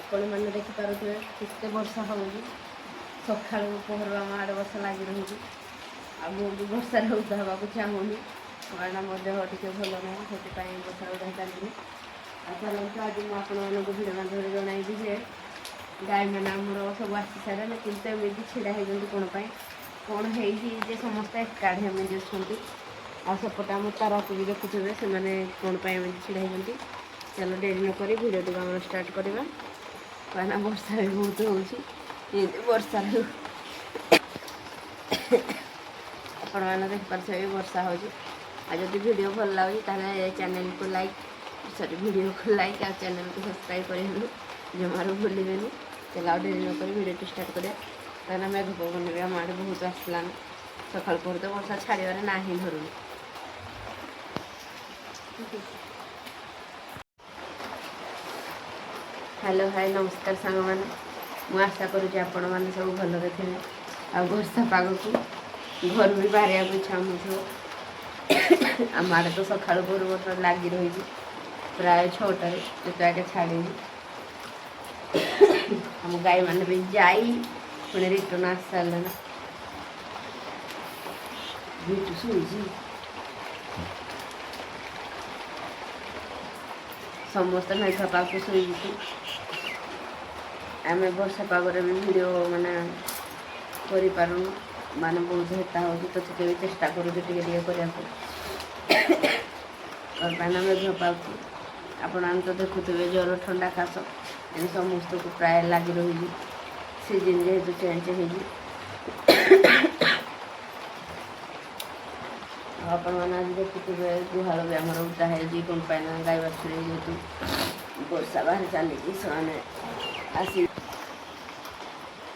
ଆପଣମାନେ ଦେଖିପାରୁଥିବେ କେତେ ବର୍ଷା ହେଉଛି। ସକାଳୁ ପହରୁ ଆମ ଆଡ଼େ ବର୍ଷା ଲାଗି ରହୁଛି। ଆଉ ମୁଁ ବି ବର୍ଷାରେ ଓଦା ହେବାକୁ ଚାହୁଁନି, କାରଣ ମୋ ଦେହ ଟିକେ ଭଲ ନାହିଁ, ସେଥିପାଇଁ ବର୍ଷାରେ ଓଦା ଚାଲିନି। ଆଉ ଚାଲନ୍ତୁ ଆଜି ମୁଁ ଆପଣମାନଙ୍କୁ ଭିଡ଼ିଓ ମାଧ୍ୟମରେ ଜଣାଇବି ଯେ ଗାଈମାନେ ଆମର ସବୁ ଆସି ସାରିଲେଣି, କିନ୍ତୁ ଏମିତି ଛିଡ଼ା ହେଇଛନ୍ତି କ'ଣ ହେଇଛି ଯେ ସମସ୍ତେ ଏକାଠି ଏମିତି ଅଛନ୍ତି। ଆଉ ସେପଟେ ଆମ ତାରାକୁ ବି ଦେଖୁଥିବେ, ସେମାନେ କ'ଣ ପାଇଁ ଏମିତି ଛିଡ଼ା ହେଇଛନ୍ତି। ଚାଲ ଡେରି ନ କରି ଭିଡ଼ିଓଟିକୁ ଆମର ଷ୍ଟାର୍ଟ କରିବା, କାହିଁକିନା ବର୍ଷା ବି ବହୁତ ହେଉଛି। ଏମିତି ବର୍ଷାରେ ଆପଣମାନେ ଦେଖିପାରୁଥିବେ ବି ବର୍ଷା ହେଉଛି। ଆଉ ଯଦି ଭିଡ଼ିଓ ଭଲ ଲାଗୁଛି ତାହେଲେ ଚ୍ୟାନେଲକୁ ଭିଡ଼ିଓକୁ ଲାଇକ୍ ଆଉ ଚ୍ୟାନେଲକୁ ସବସ୍କ୍ରାଇବ୍ କରିବେନି, ଜମାରୁ ଭୁଲିବେନି। ଚାଲ ଆଉ ଡେରି ନ କରି ଭିଡ଼ିଓଟି ଷ୍ଟାର୍ଟ କରିବା, କାହିଁକିନା ମେଘ ପବନ ବି ଆମ ଆଡ଼େ ବହୁତ ଆସିଲାଣି। ସକାଳୁ ପହରୁ ତ ବର୍ଷା ଛାଡ଼ିବାରେ ନାହିଁ ଧରୁନି। ହ୍ୟାଲୋ ହାଇ ନମସ୍କାର ସାଙ୍ଗମାନେ, ମୁଁ ଆଶା କରୁଛି ଆପଣମାନେ ସବୁ ଭଲରେ ଥିବେ। ଆଉ ବର୍ଷା ପାଗକୁ ଘରୁ ବି ବାହାରିବାକୁ ଇଚ୍ଛା ହେଉନଥିବ। ଆମ ଆଡ଼େ ତ ସକାଳୁ ପହରୁ ବର୍ଷା ଲାଗି ରହିଛି, ପ୍ରାୟ 6ଟାରେ, ଯେତେ ଆଗେ ଛାଡ଼ିନି। ଆମ ଗାଈମାନେ ବି ଯାଇ ପୁଣି ରିଟର୍ନ ଆସି ସାରିଲେଣି। ଶୋଇଛି, ସମସ୍ତେ ମେଘ ପାଗକୁ ଶୋଇଛୁ। ଆମେ ବର୍ଷା ପାଗରେ ବି ଭିଡ଼ିଓ କରିପାରୁନୁ, ବହୁତ ହେତା ହେଉଛି, ତଥାପି ବି ଚେଷ୍ଟା କରୁଛୁ ଟିକେ କରିବାକୁ। କାହିଁକିନା ମେଘ ପାଗକୁ ଆପଣମାନେ ତ ଦେଖୁଥିବେ ଜ୍ୱର ଥଣ୍ଡା କାଶ ଏମିତି ସମସ୍ତଙ୍କୁ ପ୍ରାୟ ଲାଗି ରହିଛି, ସିଜିନ୍ ଯେହେତୁ ଚେଞ୍ଜ ହେଇଛି। ଆଉ ଆପଣମାନେ ଆଜି ଦେଖୁଥିବେ ଗୁହାଳ ବି ଆମର ଓଦା ହେଇଛି, କ'ଣ ପାଇଁ ନା ଗାଈ ବାଛୁରୀ ଯେହେତୁ ବର୍ଷା ବାହାରେ ଚାଲିଛି, ସେମାନେ ଆସି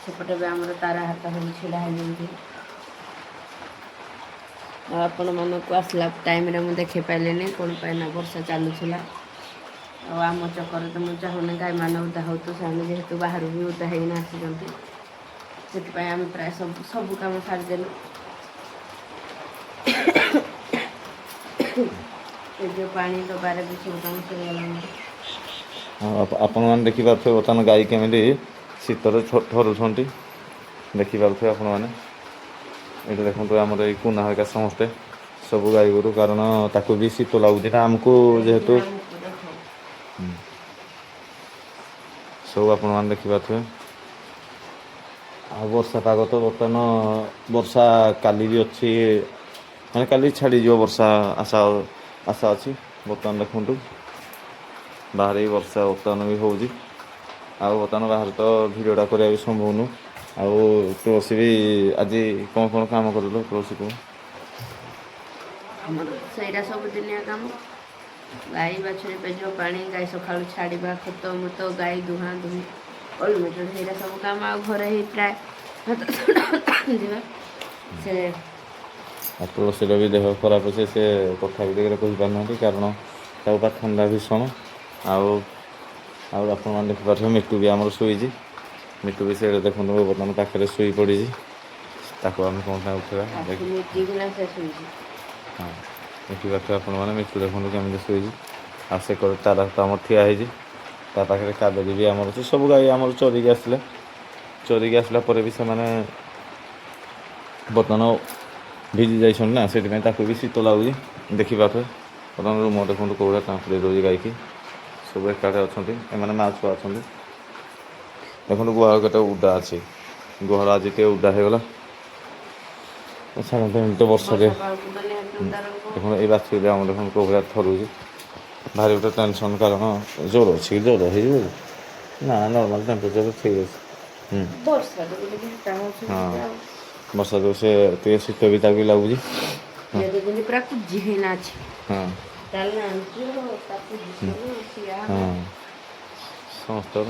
ସେପଟେ ବି ଆମର ତାରା ହାତ ସବୁ ଛିଡ଼ା ହେଇଛନ୍ତି। ଆଉ ଆପଣମାନଙ୍କୁ ଆସିଲା ଟାଇମ୍ରେ ମୁଁ ଦେଖାଇ ପାରିଲିନି, କ'ଣ ପାଇଁ ନା ବର୍ଷା ଚାଲୁଥିଲା। ଆଉ ଆମ ଚକରେ ତ ମୁଁ ଚାହୁଁନି ଗାଈମାନେ ଓଦା ହଉ, ତ ସେମାନେ ଯେହେତୁ ବାହାରୁ ବି ଓଦା ହେଇକିନା ଆସିଛନ୍ତି, ସେଥିପାଇଁ ଆମେ ପ୍ରାୟ ସବୁ କାମ ସାରିଦେଲୁ। ଏ ଯେଉଁ ପାଣି ଡବାରେ ବି ସବୁ କାମ ସରିଗଲାଣି। ଆପଣମାନେ ଦେଖିପାରୁଥିବେ ବର୍ତ୍ତମାନ ଗାଈ କେମିତି ଶୀତରେ ଥରୁଛନ୍ତି, ଦେଖିପାରୁଥିବେ ଆପଣମାନେ। ଏଇଟା ଦେଖନ୍ତୁ, ଆମର ଏଇ କୁନା ହେରିକା ସମସ୍ତେ ସବୁ ଗାଈ ଗୋରୁ, କାରଣ ତାକୁ ବି ଶୀତ ଲାଗୁଛି ନା, ଆମକୁ ଯେହେତୁ ସବୁ ଆପଣମାନେ ଦେଖିପାରୁଥିବେ। ଆଉ ବର୍ଷା ପାଗ ତ ବର୍ତ୍ତମାନ ବର୍ଷା କାଲି ବି ଅଛି, କାଲି ଛାଡ଼ିଯିବ ବର୍ଷା ଆଶା ଅଛି। ବର୍ତ୍ତମାନ ଦେଖନ୍ତୁ ବାହାରେ ବି ବର୍ଷା ବର୍ତ୍ତମାନ ବି ହେଉଛି। ଆଉ ବର୍ତ୍ତମାନ ବାହାରେ ତ ଭିଡ଼ିଓଟା କରିବା ବି ସମ୍ଭବ ନୁହଁ। ଆଉ ତୁଳସୀ ବି ଆଜି କ'ଣ କାମ କରିଲୁ ତୁଳସୀକୁ? ଆମର ସେଇଟା ସବୁଦିନିଆ କାମ, ଗାଈ ବାଛୁରୀ ପେଜ ପାଣି, ଗାଈ ସକାଳୁ ଛାଡ଼ିବା, ଖତ ମୃତ, ଗାଈ ଦୁହାଁ ଦୁହିଁ, ଅଲମିଟର, ସେଇଟା ସବୁ କାମ। ଆଉ ଘରେ ହିଁ ପ୍ରାୟ ସେ ଆଉ ତୁଳସୀର ବି ଦେହ ଖରାପ ଅଛି, ସେ କଥା ବି ଟିକେ କହିପାରୁନାହାନ୍ତି, କାରଣ ତାକୁ ବା ଥଣ୍ଡା ଭୀଷଣ। ଆଉ ଆପଣମାନେ ଦେଖିପାରୁଥିବେ ମିଟୁ ବି ଆମର ଶୋଇଛି। ମିଟୁ ବି ସେଇଟା ଦେଖନ୍ତୁ ବର୍ତ୍ତମାନ ପାଖରେ ଶୋଇ ପଡ଼ିଛି। ତାକୁ ଆମେ କ'ଣ ପାଇଁ ଉଠେଇବା? ହଁ, ଦେଖିପାରୁଥିବେ ଆପଣମାନେ ମିଟୁ ଦେଖନ୍ତୁ କେମିତି ଶୋଇଛି। ଆଉ ସେ ତାରା ତ ଆମର ଠିଆ ହେଇଛି, ତା ପାଖରେ କାବେରୀ ବି ଆମର ଅଛି। ସବୁ ଗାଈ ଆମର ଚରିକି ଆସିଲା ପରେ ବି ସେମାନେ ବର୍ତ୍ତମାନ ଭିଜି ଯାଇଛନ୍ତି ନା, ସେଥିପାଇଁ ତାକୁ ବି ଶୀତ ଲାଗୁଛି। ଦେଖିପାରୁଥିବେ ବର୍ତ୍ତମାନ ରୁମ ଦେଖନ୍ତୁ କେଉଁଭଳିଆ ଟାଙ୍କୁରି ଦେଉଛି ଗାଈକି। ସବୁ ଏକାଠି ଅଛନ୍ତି, ଏମାନେ ମା ଛୁଆ ଅଛନ୍ତି। ଦେଖନ୍ତୁ ଗୁହାଳ କେତେ ଓଦା ଅଛି, ଗୁହାଳ ଆଜି ଟିକେ ଓଦା ହେଇଗଲା। ଏମିତି ତ ବର୍ଷାରେ ଦେଖନ୍ତୁ ଏଇ ବାଛୁରୀ ଆମର ଦେଖନ୍ତୁ କେଉଁ ଭଳିଆ ଥରୁଛି, ଭାରି ଗୋଟେ ଟେନସନ୍। କାରଣ ଜ୍ୱର ଅଛି, ଜ୍ୱର ହେଇଯିବ ନା, ନର୍ମାଲ୍ ଟେମ୍ପରେଚର୍ ଠିକ୍ ଅଛି। ହଁ, ବର୍ଷା ଯୋଗୁଁ ସେ ଟିକେ ଶୀତ ବି ତାକୁ ବି ଲାଗୁଛି। ସମସ୍ତଙ୍କର।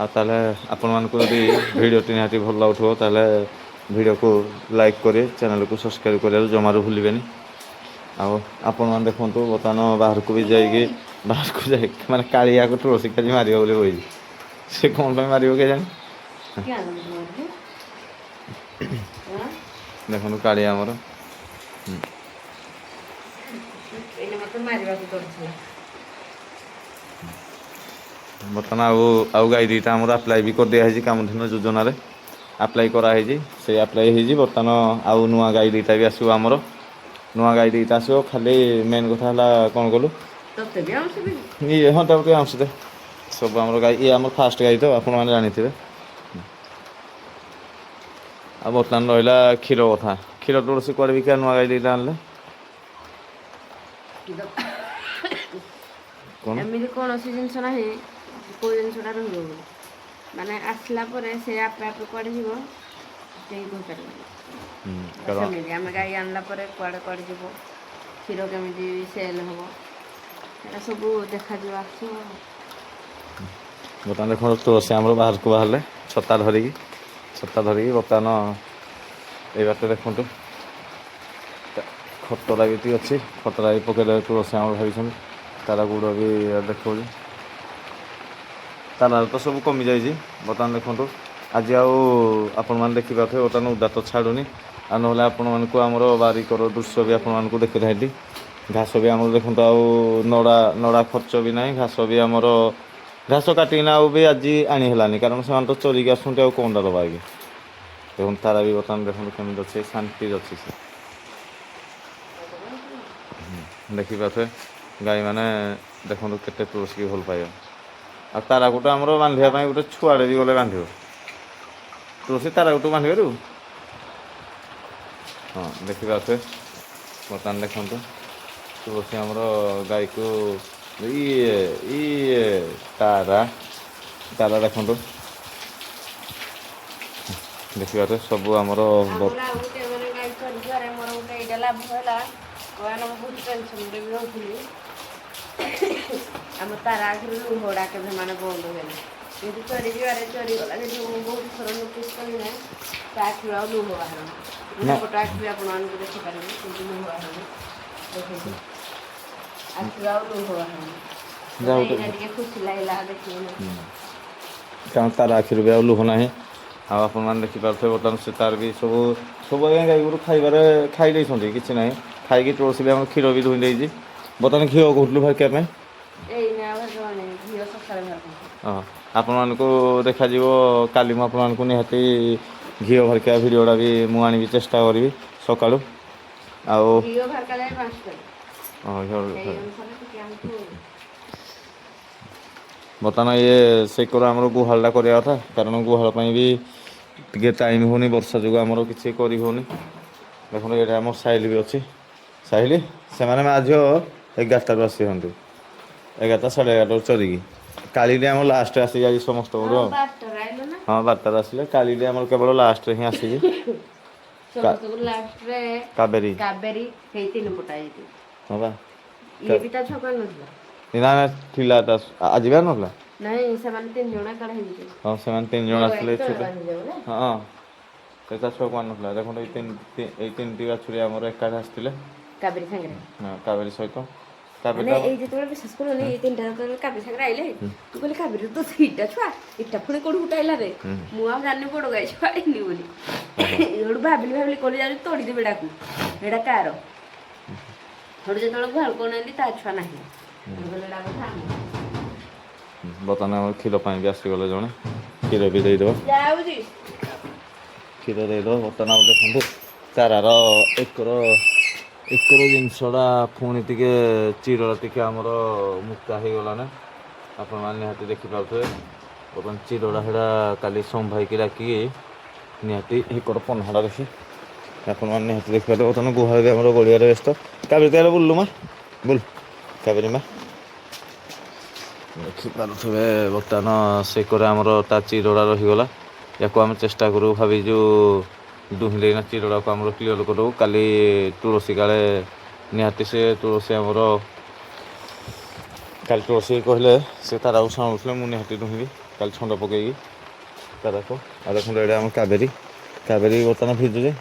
ଆଉ ତାହେଲେ ଆପଣମାନଙ୍କୁ ଯଦି ଭିଡ଼ିଓଟି ନିହାତି ଭଲ ଲାଗୁଥିବ, ତାହେଲେ ଭିଡ଼ିଓକୁ ଲାଇକ୍ କରି ଚ୍ୟାନେଲକୁ ସବସ୍କ୍ରାଇବ୍ କରିବାକୁ ଜମାରୁ ଭୁଲିବେନି। ଆଉ ଆପଣମାନେ ଦେଖନ୍ତୁ ବର୍ତ୍ତମାନ ବାହାରକୁ ଯାଇକି କାଳିଆକୁ ତୁଳସୀ କାଜି ମାରିବ ବୋଲି କହିଛି। ସେ କ'ଣ ପାଇଁ ମାରିବ କେଜାଣି? ଦେଖନ୍ତୁ କାଳିଆ ଆମର ବର୍ତ୍ତମାନ ଆଉ ଗାଈ ଦୁଇଟା ଆମର ଆପ୍ଲାଏ ବି କରିଦିଆହେଇଛି କାମଧେନୁ ଯୋଜନାରେ ଆପ୍ଲାଏ କରାହେଇଛି। ସେଇ ଆପ୍ଲାଏ ହେଇଛି ବର୍ତ୍ତମାନ ଆଉ ନୂଆ ଗାଈ ଦୁଇଟା ବି ଆସିବ ଆମର। ନୂଆ ଗାଈ ଦୁଇଟା ଆସିବ ଖାଲି ମେନ୍ କଥା ହେଲା କ'ଣ କଲୁ ତତେ ବି ଆଉଁସିବି ଇଏ ହଁ ତାକୁ ଟିକେ ଆଉଁସି ଦେ। ସବୁ ଆମର ଗାଈ ଇଏ ଆମର ଫାଷ୍ଟ ଗାଈ ତ ଆପଣମାନେ ଜାଣିଥିବେ। ଆଉ ବର୍ତ୍ତମାନ ରହିଲା କ୍ଷୀର କଥା। କ୍ଷୀର ତୁଳସୀ କୁଆଡ଼େ ବିକିବା ନୂଆ ଗାଈ ଦୁଇଟା ଆଣିଲେ? କ'ଣ ଏମିତି କୌଣସି ଜିନିଷ ନାହିଁ କେଉଁ ଜିନିଷଟା ରହିବ ବୋଲି। ମାନେ ଆସିଲା ପରେ ସେ ଆପେ ଆପେ କୁଆଡ଼େ ଯିବ କେହି କହିପାରିବେନି। କାରଣ ସେମିତି ଆମେ ଗାଈ ଆଣିଲା ପରେ କୁଆଡ଼େ କୁଆଡ଼େ ଯିବ, କ୍ଷୀର କେମିତି ସେଲ୍ ହେବ, ସେଇଟା ସବୁ ଦେଖାଯିବ ଆସିବ। ବର୍ତ୍ତମାନ ଦେଖନ୍ତୁ ତୁଳସୀ ଆମର ବାହାରକୁ ବାହାରିଲେ ଛତା ଧରିକି ବର୍ତ୍ତମାନ ଏଇ ବାଟେ ଦେଖନ୍ତୁ ଖଟରା ବି ଅଛି। ଖଟରା ବି ପକେଇଦେବେ ତୁଳସୀ ଆମର ଭାବିଛନ୍ତି। ତାର ଗୁଡ଼ ବି ଦେଖାଉଛି। ତାର ତ ସବୁ କମିଯାଇଛି। ବର୍ତ୍ତମାନ ଦେଖନ୍ତୁ ଆଜି ଆଉ ଆପଣମାନେ ଦେଖିପାରୁଥିବେ ବର୍ତ୍ତମାନ ଉଦା ତ ଛାଡ଼ୁନି। ଆଉ ନହେଲେ ଆପଣମାନଙ୍କୁ ଆମର ବାରିକର ଦୃଶ୍ୟ ବି ଆପଣମାନଙ୍କୁ ଦେଖିଥାନ୍ତି। ଘାସ ବି ଆମର ଦେଖନ୍ତୁ ଆଉ ନଡ଼ା ଖର୍ଚ୍ଚ ବି ନାହିଁ। ଘାସ ବି ଆମର ଘାସ କାଟିକିନା ଆଉ ବି ଆଜି ଆଣି ହେଲାନି କାରଣ ସେମାନେ ତ ଚରିକି ଆସୁଛନ୍ତି ଆଉ କ'ଣଟା ଦେବା ଆଜ୍ଞା। ଦେଖନ୍ତୁ ତାରା ବି ବର୍ତ୍ତମାନ ଦେଖନ୍ତୁ କେମିତି ଅଛି ଶାନ୍ତିରେ ଅଛି ସେ। ଦେଖିପାରୁଥିବେ ଗାଈମାନେ ଦେଖନ୍ତୁ କେତେ ତୁଳସୀକି ଭଲ ପାଇବା। ଆଉ ତାରାକୁଟା ଆମର ବାନ୍ଧିବା ପାଇଁ ଗୋଟେ ଛୁଆଟେ ବି ଗଲେ ବାନ୍ଧିବ। ତୁଳସୀ ତାରାକୁଠୁ ବାନ୍ଧି ପାରିବୁ? ହଁ ଦେଖିପାରୁଥିବେ ବର୍ତ୍ତମାନ ଦେଖନ୍ତୁ ତୁଳସୀ ଆମର ଗାଈକୁ ତାରା ଦେଖନ୍ତୁ ଦେଖିପାରୁଥିବେ ସବୁ ଆମର ଆମର ଆଉ ଗୋଟେ ମାନେ ଗାଈ ଚରିବାରେ ମୋର ଗୋଟେ ଏଇଟା ଲାଭ ହେଲା କାରଣ ମୁଁ ବହୁତ ଟେନସନରେ ବି ରହୁଥିଲି। ଆମ ତାରା ଆଖିରୁ ଲୁହଟା କେବେ ମାନେ ବନ୍ଦ ହୁଏନି। କିନ୍ତୁ ଚରିଯିବାରେ ଚରିଗଲା କିନ୍ତୁ ମୁଁ ବହୁତ ଥର ନୋଟିସ୍ କଲି ନା ତା ଆଖିରୁ ଆଉ ଲୁହ ବାହାରୁନି। ନା ଗୋଟେ ପଟ ଆଖି ବି ଆପଣମାନଙ୍କୁ ଦେଖିପାରିବେ କିନ୍ତୁ ଲୁହ ବାହାରୁନି। ଦେଖନ୍ତୁ ଆଖିରୁ ଆଉ ଲୁହ ବାହାରୁନି। ଯାହା ମୋତେ ଗୋଟେ ଏଇଟା ଟିକେ ଖୁସି ଲାଗିଲା ଦେଖିକିନା। କାରଣ ତାର ଆଖିରୁ ବି ଆଉ ଲୁହ ନାହିଁ। ଆଉ ଆପଣମାନେ ଦେଖିପାରୁଥିବେ ବର୍ତ୍ତମାନ ସେ ତାର ବି ସବୁ ଆଜ୍ଞା ଗାଈଗୋରୁ ଖାଇବାରେ ଖାଇ ଦେଇଛନ୍ତି କିଛି ନାହିଁ। ଖାଇକି ତୁଳସୀ ବି ଆମର କ୍ଷୀର ବି ଦୁହିଁ ଦେଇଛି। ବର୍ତ୍ତମାନ ଘିଅ କହୁଥିଲୁ ବାହାରିବା ପାଇଁ। ଏଇନା ବାହାରିବନି ଘିଅ ସକାଳେ ବାହାରୁଛି। ହଁ ଆପଣମାନଙ୍କୁ ଦେଖାଯିବ କାଲି ମୁଁ ଆପଣମାନଙ୍କୁ ନିହାତି ଘିଅ ଭରିକା ଭିଡ଼ିଓଟା ବି ମୁଁ ଆଣିବି ଚେଷ୍ଟା କରିବି ସକାଳୁ। ଆଉ ଘିଅ ବାହାରିଲା ଯାଏ 5 ସେଇ ହଁ ଅନୁସାରେ ଟିକେ ଆମକୁ ବର୍ତ୍ତମାନ ଇଏ ସେକର ଆମର ଗୁହାଳଟା କରିବା କଥା କାରଣ ଗୁହାଳ ପାଇଁ ବି ଟିକେ ଟାଇମ୍ ହେଉନି ବର୍ଷା ଯୋଗୁଁ ଆମର କିଛି କରି ହେଉନି। ଦେଖନ୍ତୁ ଏଇଟା ଆମର ସାହିଲ ବି ଅଛି। ସାହିଲ ସେମାନେ ମା ଝିଅ 11ଟାରୁ ଆସିଛନ୍ତି। 11ଟା 11:30 ଚରିକି କାଲିଟି ଆମର ଲାଷ୍ଟ ଆସିଯାଇଛି ସମସ୍ତଙ୍କରୁ ହଁ ଆଉ। 12ଟାରେ ଆଇଲ ନା ହଁ 12ଟାରେ ଆସିଲେ କାଲିଟି ଆମର କେବଳ ଲାଷ୍ଟରେ ହିଁ ଆସିଛି। ସମସ୍ତଙ୍କୁ ଲାଷ୍ଟରେ କାବେରୀ ହେଇ 3 ପଟ ହେଇଛି। ହଁ ବା ଇଏ ବି ତା ଛୁଆ କରିନଥିଲା। ନା ଥିଲା ଆଜି ବା ନଥିଲା। ନାଇଁ ସେମାନେ 3 ଜଣ ଏକାଠି ହେଇଯିବେ। ହଁ ସେମାନେ 3 ଜଣ ବଡ ଆସିଥିଲେ ଗାଈକି ତଳେ ଥିବେ। ବାନ୍ଧିଦେବ ନା। ହଁ ସେ ତା ଛୁଆକୁ ଆଣିନଥିଲା ଦେଖନ୍ତୁ ଏଇ 3ଟି ବାଛୁରୀ ଆମର ଏକାଠି ଆସିଥିଲେ। କାବେରୀ ସାଙ୍ଗରେ ହଁ କାବେରୀ ସହିତ ମାନେ କାବେରୀଟା ଏଇ ଯେତେବେଳେ ବିଶ୍ୱାସ କରିବନି ଏଇ 3ଟା ଯେତେବେଳେ କାବେରୀ ସାଙ୍ଗରେ ଆଇଲେ ମୁଁ କହିଲି କାବେରୀ ତ 3ଟା ଛୁଆ ଏଟା ପୁଣି କୋଉଠୁ ଗୋଟେ ଆଇଲା ରେ ମୁଁ ଆଉ ଜାଣିନି ବଡ ଗାଈ ଛୁଆ ଆଇନି ବୋଲି। ଏଇଠୁ ଭାବିଲି କହିଲି ଯାଉଛି ତୋଡ଼ିଦେବି ଏଟାକୁ ଏଇଟା କାର ସେଠୁ ଯେତେବେଳେ ଗୁହାଳକୁ ଅନେଇଲି ତା ଛୁଆ ନାହିଁ। ମୁଁ କହିଲି ଏଇଟା ବୋଧେ ଆମର। ବର୍ତ୍ତମାନ ଆମର କ୍ଷୀର ପାଇଁ ବି ଆସିଗଲେ ଜଣେ କ୍ଷୀର ବି ଦେଇଦେବ। ଯାଉଛି କ୍ଷୀର ଦେଇଦେବ ବର୍ତ୍ତମାନ ଆଉ ଦେଖନ୍ତୁ ଚାରାର ଏକର ଜିନିଷଟା ପୁଣି ଟିକେ ଚିର ଟିକେ ଆମର ମୁକ୍ତା ହେଇଗଲାଣି। ଆପଣମାନେ ନିହାତି ଦେଖିପାରୁଥିବେ ବର୍ତ୍ତମାନ ଚିରଟା ସେଇଟା କାଲି ସୋମ ଭାଇକି ଡାକିକି ନିହାତି ଏକର ପହ୍ନାଟା ଦେଖି ଆପଣମାନେ ନିହାତି ଦେଖିପାରୁଥିବେ ବର୍ତ୍ତମାନ ଗୁହାଳ ବି ଆମର ଗଢ଼ିବାରେ ବ୍ୟସ୍ତ। କାବେରୀ ତୁ ବୁଲୁଲୁ ମା ବୁଲ କାବେରୀ ମା ଦେଖିପାରୁଥିବେ ବର୍ତ୍ତମାନ ସେକରେ ଆମର ତା ଚିରଟା ରହିଗଲା। ୟାକୁ ଆମେ ଚେଷ୍ଟା କରୁ ଭାବିଛୁ ଦୁହିଁ ଦେଇକିନା ଚିରଟାକୁ ଆମର କ୍ଲିୟର କରିଦେବୁ। କାଲି ତୁଳସୀ କାଳେ ନିହାତି ସେ ତୁଳସୀ ଆମର କାଲି ତୁଳସୀ କହିଲେ ସେ ତାରାକୁ ସାଉଁଳୁଥିଲେ ମୁଁ ନିହାତି ଦୁହିଁବି କାଲି ଛନ୍ଦ ପକେଇକି ତାରାକୁ। ଆଉ ଦେଖନ୍ତୁ ଏଇଟା ଆମ କାବେରୀ ବର୍ତ୍ତମାନ ଭିଜୁଛି।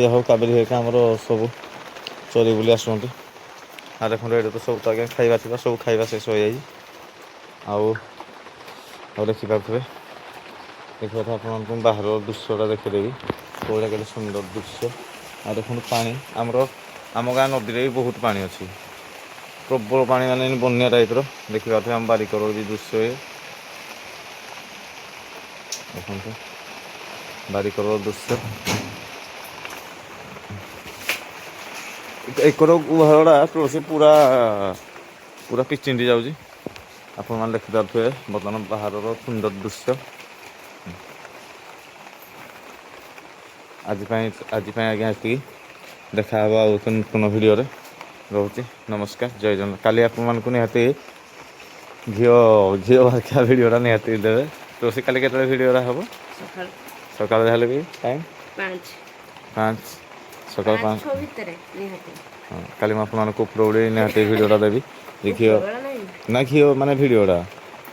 ଯାହା ହଉ କାବେରୀ ହେରିକା ଆମର ସବୁ ଚରି ବୁଲି ଆସୁଛନ୍ତି। ଆଉ ଦେଖନ୍ତୁ ଏଇଟା ତ ସବୁ ତ ଆଜ୍ଞା ଖାଇବା ଥିବା ସବୁ ଖାଇବା ଶେଷ ହୋଇଯାଇଛି। ଆଉ ଦେଖିପାରୁଥିବେ ଆପଣମାନଙ୍କୁ ବାହାରର ଦୃଶ୍ୟଟା ଦେଖିଦେବି କୋଉଟା କେତେ ସୁନ୍ଦର ଦୃଶ୍ୟ। ଆଉ ଦେଖନ୍ତୁ ପାଣି ଆମ ଗାଁ ନଦୀରେ ବି ବହୁତ ପାଣି ଅଛି। ପ୍ରବଳ ପାଣି ମାନେ ବନ୍ୟା ଟାଇପ୍ର ଦେଖିପାରୁଥିବେ ଆମ ବାରିକର ବି ଦୃଶ୍ୟ ଏ ଦେଖନ୍ତୁ ବାରିକର ଦୃଶ୍ୟ ଏକର ଗୁହାଳଟା ତୁଳସୀ ପୁରା ପୁରା ପିଚିଣ୍ଡି ଯାଉଛି ଆପଣମାନେ ଦେଖିପାରୁଥିବେ ବର୍ତ୍ତମାନ ବାହାରର ସୁନ୍ଦର ଦୃଶ୍ୟ ଆଜି ପାଇଁ ଆଜ୍ଞା ଏତିକି ଦେଖାହେବ ଆଉ ନୂତନ ଭିଡ଼ିଓରେ ରହୁଛି ନମସ୍କାର ଜୟ ଜଗନ୍ନାଥ କାଲି ଆପଣମାନଙ୍କୁ ନିହାତି ଝିଅ ବାହାରିକା ଭିଡ଼ିଓଟା ନିହାତି ଦେବେ ତୁଳସୀ କାଲି କେତେବେଳେ ଭିଡ଼ିଓଟା ହେବ ସକାଳୁ ସକାଳେ ହେଲେ ବି ଟାଇମ୍ 5 ସକାଳ 5 6 ଭିତରେ ନିହାତି ହଁ କାଲି ମୁଁ ଆପଣମାନଙ୍କୁ ଉପରଓଳି ନିହାତି ଭିଡ଼ିଓଟା ଦେବି ଯେ ଉପରବେଳା ନାହିଁ ନା ଘିଅ ମାନେ ଭିଡ଼ିଓଟା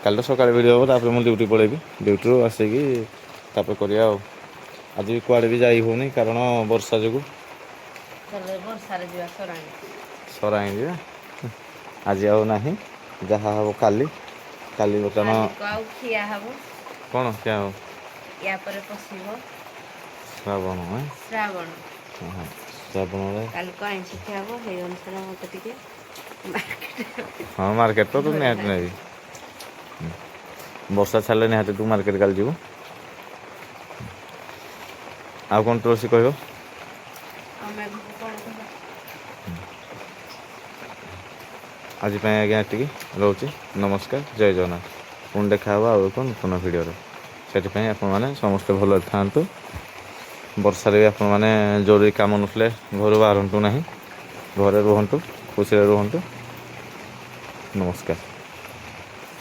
କାଲି ତ ସକାଳେ ଭିଡ଼ିଓ ହେବ ତାପରେ ମୁଁ ଡ୍ୟୁଟି ପଳେଇବି ଡ୍ୟୁଟିରୁ ଆସିକି ତାପରେ କରିବା ଆଉ ଆଜି ବି କୁଆଡ଼େ ବି ଯାଇ ହେଉନି କାରଣ ବର୍ଷା ଯୋଗୁଁ ତାହେଲେ ବର୍ଷାରେ ଯିବା ସରାଇଁ ଯିବା ଆଜି ଆଉ ନାହିଁ ଯାହା ହେବ କାଲି ବର୍ତ୍ତମାନ କାଲିକୁ ଆଉ ଖିଆ ହବ କ'ଣ ଖିଆ ହେବ ୟା ପରେ ପଶିବ ଶ୍ରାବଣ ଶ୍ରାବଣ ହଁ ଶ୍ରାବଣରେ କାଲିକୁ ଆଇଁଷ ଖିଆ ହବ ସେଇ ଅନୁସାରେ ମୋତେ ଟିକେ ହଁ ମାର୍କେଟ ତ ତୁ ଧରିବା ନିହାତି ନେବି ବର୍ଷା ଛାଡ଼ିଲେ ନିହାତି ତୁ ମାର୍କେଟ କାଲି ଯିବୁ ଆଉ କ'ଣ ତୁଳସୀ କହିବ ଆମେ କ'ଣ କରିବା ଆଜି ପାଇଁ ଆଜ୍ଞା ଏତିକି ରହୁଛି ନମସ୍କାର ଜୟ ଜଗନ୍ନାଥ ପୁଣି ଦେଖାହେବ ଆଉ ଏକ ନୂତନ ଭିଡ଼ିଓରେ ସେଥିପାଇଁ ଆପଣମାନେ ସମସ୍ତେ ଭଲରେ ଥାଆନ୍ତୁ ବର୍ଷାରେ ବି ଆପଣମାନେ ଜରୁରୀ କାମ ନଥିଲେ ଘରୁ ବାହାରନ୍ତୁ ନାହିଁ ଘରେ ରୁହନ୍ତୁ ଖୁସିରେ ରୁହନ୍ତୁ ନମସ୍କାର